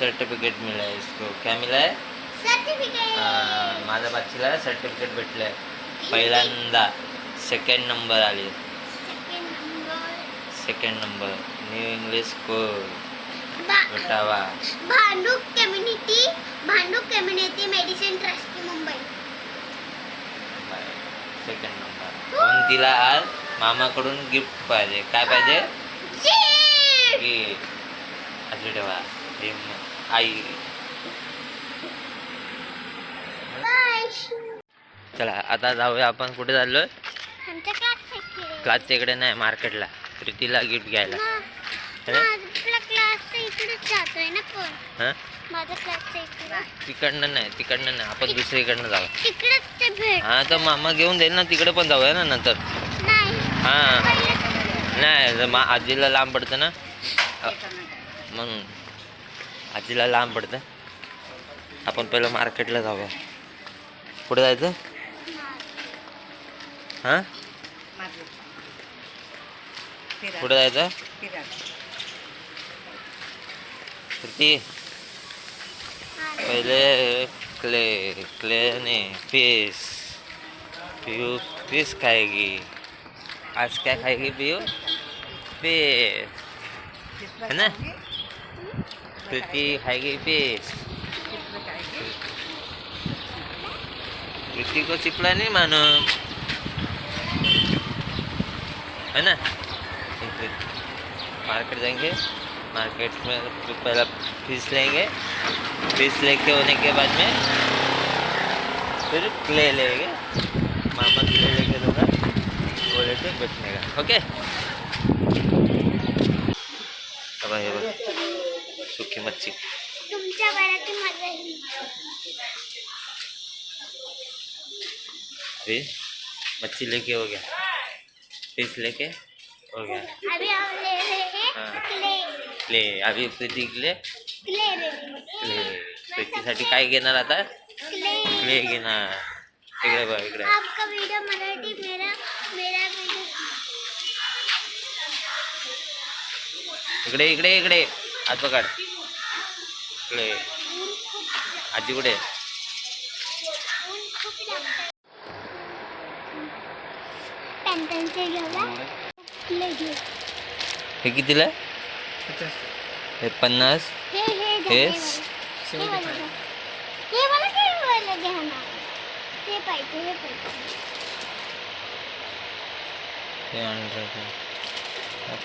Certificate मिला है इसको. क्या मिला है? सर्टिफिकेट. माझ्या बाचीला सर्टिफिकेट भेटलं आहे. पहिल्यांदा सेकंड नंबर आली. Second number new English school बेटावा. Bhandup community medicine trust Mumbai. Second number. पण तिला आज मामाकडून गिफ्ट पाहिजे. काय पाहिजे? गिफ्ट. असं ठेवा. आई. चला आता जाऊया आपण. कुठे चाललोय? क्लासच्या इकडे नाही, मार्केटला. प्रीतीला गिफ्ट घ्यायला. तिकडनं नाही आपण दुसरीकडनं जाऊ. हा तर मामा घेऊन जाईल ना, तिकडे पण जाऊया ना नंतर. हा नाही आजीला लांब पडतं ना, म्हणून आजीला लांब पडतं. आपण पहिलं मार्केटला जाऊया. कुठे जायचं? हा कुठे जायचं? प्रीती पहिले क्ले फिश. पियू फिश खाएगी. आज क्या खाएगी पियू? फिश है ना. प्रीति खाएगी फिश. प्रीति को चिपला नहीं मानो, है ना. मार्केट जाएंगे. मार्केट में पहला फिश लेंगे. फिश लेके होने के बाद में फिर क्ले लेंगे. मामा क्ले लेके दूंगा, वो लेके बैठने का. ओके. अब ये सुखी मच्छी. तुमच्या वयाची मजा येईल. फिश मच्छी लेके हो गया. फिश लेके हो गया. अभी हम ले रहे हैं क्ले. अभी प्रीती क्ले. प्रीतीसाठी काय घेणार आता? क्ले घेणार. इकडे बघ इकडे. आपका वीडियो मराठी मेरा वीडियो. इकडे हात पकड. क्ले. आजी कुठे? हे कितीला? हे 50. हे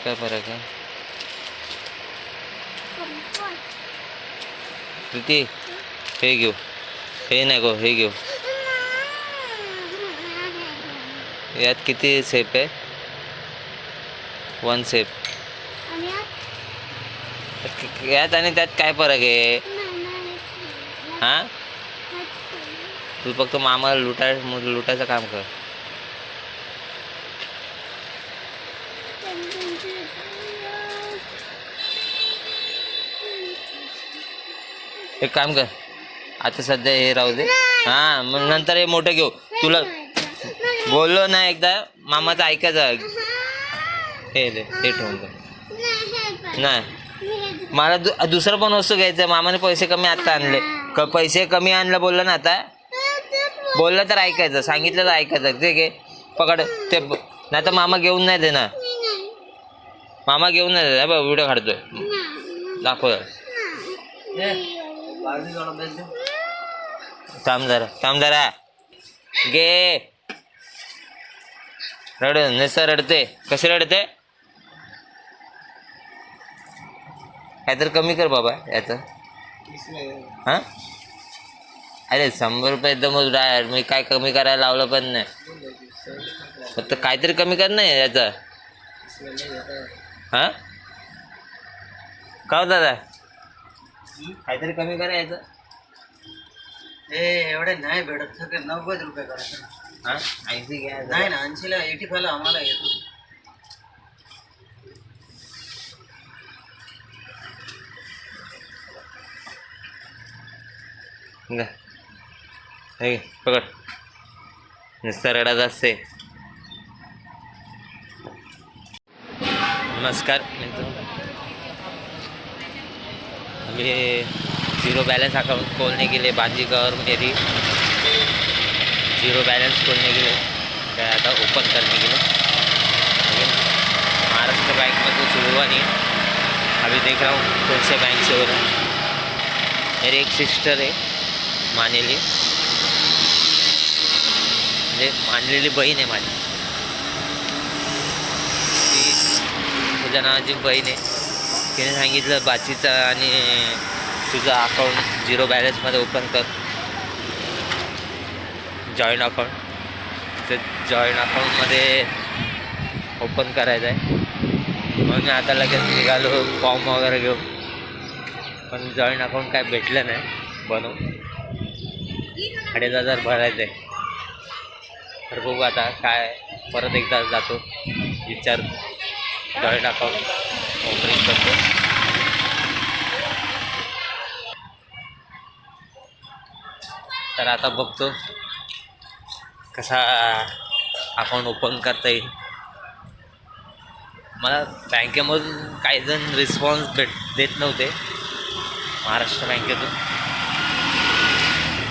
काय फरक आहे? प्रीती हे घेऊ. हे नको, हे घेऊ. यात किती सेप आहे? 1 सेप. यात आणि त्यात काय फरक आहे? हा तू फक्त मामाला लुटायचं काम कर. एक काम कर, आता सध्या हे राहू दे. हा मग नंतर हे मोठं घेऊ. तुला बोललो ना एकदा, मामाचं ऐकायचं. हे ठेवून दे. नाही मला दुसरं पण वस्तू घ्यायचं. मामाने पैसे कमी आता आणले. पैसे कमी आणलं बोललं ना. आता बोललं तर ऐकायचं, सांगितलं तर ऐकायचं. ते घे पकड. ते नाही तर मामा घेऊन नाही देणार. मामा घेऊन नाही देणार. बघ व्हिडिओ काढतोय, दाखव. थांब जरा. घे. नुसतं रडते. कशी रडते? काहीतरी कमी कर बाबा याचं. हां अरे 100 रुपये एकदमच डायरेक्ट. मी काय कमी करायला लावलं पण नाही. फक्त काहीतरी कमी कर नाही याचं. हां का दादा? काहीतरी कमी करायचं. एवढे नाही भेटत. 90 रुपये करायचं. हां 80 घ्या. नाही ना 80ला 85ला आम्हाला येतो. हे पकड. नुसतं रडत असते. नमस्कार अभी जीरो बैलेंस अकाउंट खोलने के लिए बाजीगर मेरी जीरो बैलेंस खोलने के लिए गया था, ओपन करने के लिए, लेकिन महाराष्ट्र बैंक में कुछ हुआ नहीं है। अभी देख रहा हूँ कौन से बैंक से हो रहा है। मेरी एक सिस्टर है, मानेली, म्हणजे मानलेली बहीण आहे माझी, ती तुझ्या नावाची बहीण आहे. तिने सांगितलं बाचीचं आणि तुझं अकाउंट झिरो बॅलन्समध्ये ओपन कर, जॉईंट अकाउंट. तर जॉईंट अकाउंटमध्ये ओपन करायचं आहे. मग मी आता लगेच निघालो फॉर्म वगैरे घेऊ, पण जॉईंट अकाउंट काय भेटलं नाही बनवून. 2,500 भरायचं आहे. तर बघू आता काय, परत एकदा जातो, विचार जॉईंट अकाउंट ओपनिंग करतो. तर आता बघतो कसा अकाउंट ओपन करता येईल. मला बँकेमधून काही जण रिस्पॉन्स देत नव्हते महाराष्ट्र बँकेतून,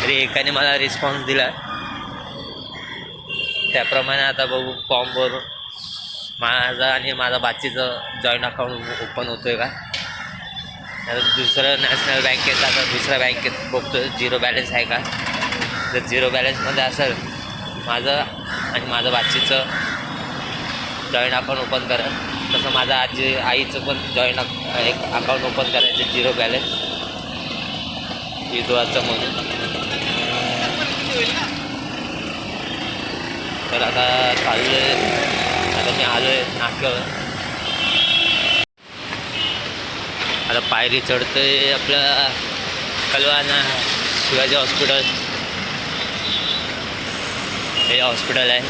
तरी एकाने मला रिस्पॉन्स दिला. त्याप्रमाणे आता बघू फॉर्म भरून माझा आणि माझा बाचीचं जॉईंट अकाउंट ओपन होतो आहे का. तर दुसरं नॅशनल बँकेत, आता दुसऱ्या बँकेत बघतो झिरो बॅलन्स आहे का. जर झिरो बॅलन्समध्ये असेल माझं आणि माझं बाचीचं जॉईंट अकाउंट ओपन करा. तसं माझं आईचं पण जॉईंट एक अकाउंट ओपन करायचं झिरो बॅलन्स विधवाचं म्हणून. तर आता चाललो आहे, आता मी आलो आहे नाक्यावर. आता पायरी चढतो आहे आपलं कलवाना शिवाजी हॉस्पिटल, हे हॉस्पिटल आहे.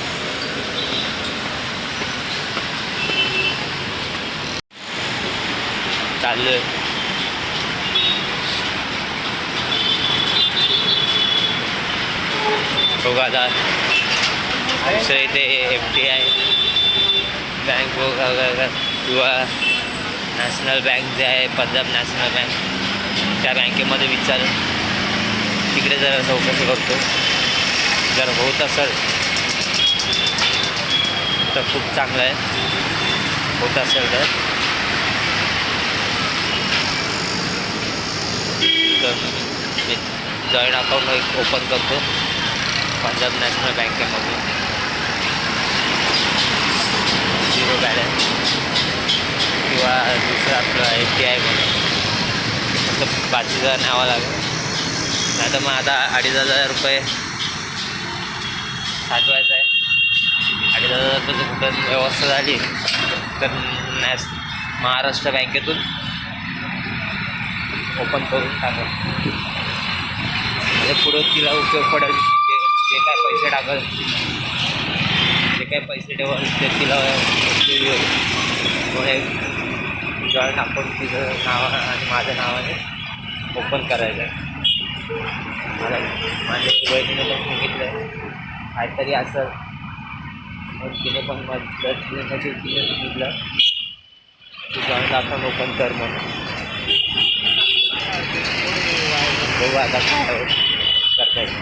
चाललो आहे. बघू आता दुसरं इथे FDI बँक बघा किंवा नॅशनल बँक जे आहे, पंजाब नॅशनल बँक, त्या बँकेमध्ये विचार, तिकडे जरा चौकशी करतो. जर होत असेल तर खूप चांगलं आहे, होत असेल तर मी जॉईंट अकाउंट एक ओपन करतो पंजाब नॅशनल बँकेमधून, झिरो बॅलन्स किंवा दुसरं आपलं FDI म्हणून. फक्त बाचीचं न्यावं लागेल, नाही तर मग आता 2,500 रुपये साठवायचं आहे. 2,500 रुपयाची कुठं व्यवस्था झाली तर महाराष्ट्र बँकेतून ओपन करून टाकलं, म्हणजे पुढे तिला उपयोग पडेल. जे काय पैसे टाकल, जे काय पैसे ठेवाल ते तिला जॉईंट अकाउंट तिचं नाव आणि माझ्या नावाने ओपन करायचं आहे. मला माझ्या बहिणीने पण सांगितलं आहे काहीतरी असं, मग तिने पण मदत देण्याची तिने सांगितलं की जॉईंट अकाउंट ओपन कर म्हणून. बघू आता काय करता येईल.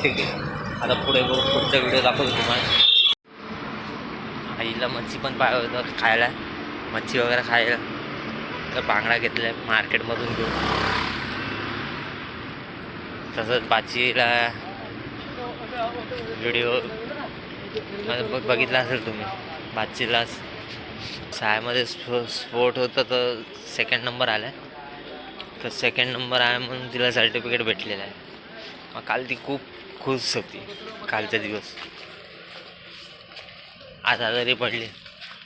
ठीक आहे, आता पुढे बघू, पुढचा व्हिडिओ दाखवतो तुम्हाला. आईला मच्छी पण पाहिजे होतं खायला, मच्छी वगैरे खायला, तर बांगडा घेतला आहे मार्केटमधून घेऊन. तसंच बाचीला व्हिडिओ बघितला असेल तुम्ही, बाचीला शाळेमध्ये स्पोर्ट होतं तर 2nd नंबर आला आहे. तर 2nd नंबर आहे म्हणून तिला सर्टिफिकेट भेटलेलं आहे. मग काल ती खूप खुश होती. कालचा दिवस आज आजारी पडली.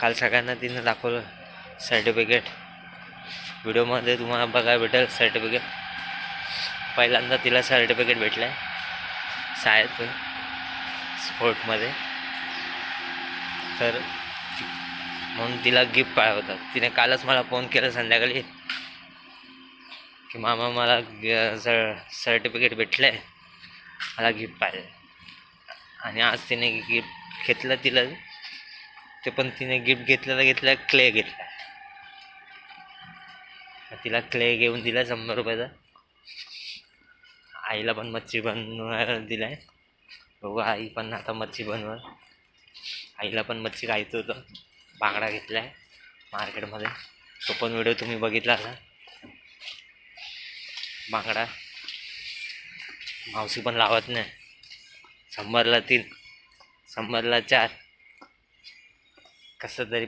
काल सगळ्यांना तिने दाखवलं सर्टिफिकेट. व्हिडिओमध्ये तुम्हाला बघायला भेटेल सर्टिफिकेट. पहिल्यांदा तिला सर्टिफिकेट भेटलं आहे शाळेतून स्पोर्टमध्ये. तर म्हणून तिला गिफ्ट पाहिजे होता. तिने कालच मला फोन केला संध्याकाळी की मामा मला सर्टिफिकेट भेटलं आहे, मला गिफ्ट पाहिजे. आणि आज तिने गिफ्ट घेतलं तिला ते पण तिने गिफ्ट घेतलेला क्ले घेतला. तिला क्ले घेऊन दिला 100 रुपयाचा. आईला पण मच्छी बनवायला दिलाय. बघू आई पण आता मच्छी बनवल. आईला पण मच्छी खायचं होतं. बांगडा घेतलाय मार्केटमध्ये. तो पण व्हिडिओ तुम्ही बघितला ना. बांगडा मावशी पण लावत नाही. 100ला 3, 100ला 4, कसं तरी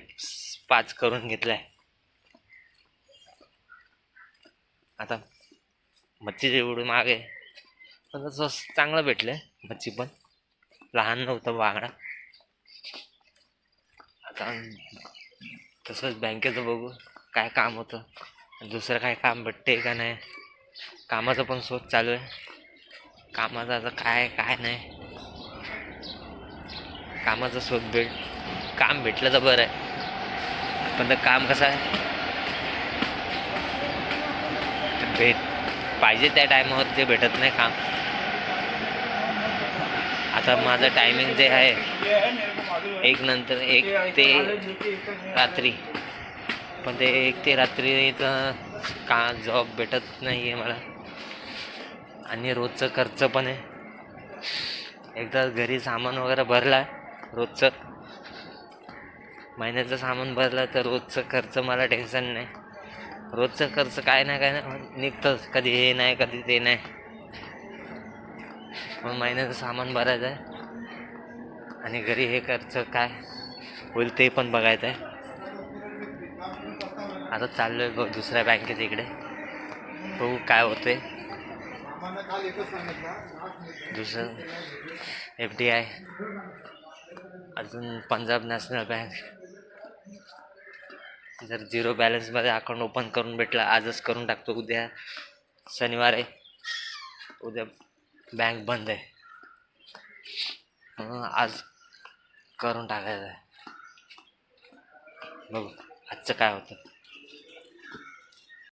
5 करून घेतलाय. आता मच्छीचे एवढं महाग आहे, पण तसं चांगलं भेटलंय. मच्छी पण लहान नव्हतं बांगडा. आता तसंच बँकेचं बघू काय काम होतं, दुसरं काय काम भेटते का नाही. कामाचा पण शोध चालू आहे. कामाचं आता काय नाही. कामाचा शोध काम भेटलं तर बरं आहे, पण ते काम कसं आहे, पाहिजे त्या टायमावर ते भेटत नाही काम. आता माझं टायमिंग जे आहे 1 नंतर 1 ते रात्री, पण ते 1 ते रात्री का जॉब भेटत नाही आहे मला. आणि रोजचं खर्च पण आहे. एकदा घरी सामान वगैरे भरला, रोजचं महिन्याचं सामान भरलं तर रोजचं खर्च मला टेन्शन नाही. रोजचं खर्च काय नाही निघतंच. कधी हे नाही कधी ते नाही. मग महिन्याचं सामान भरायचं आहे आणि घरी हे खर्च काय होईल ते पण बघायचं आहे. आता चाललोय दुसऱ्या बँकेत इकडे. बघू काय होते. दुसरं FDI, अजून पंजाब नॅशनल बँक. जर 0 बॅलन्समध्ये अकाउंट ओपन करून भेटला, आजच करून टाकतो. उद्या शनिवार आहे, उद्या बँक बंद आहे. आज करून टाकायचं आहे. बघू आजचं काय होतं.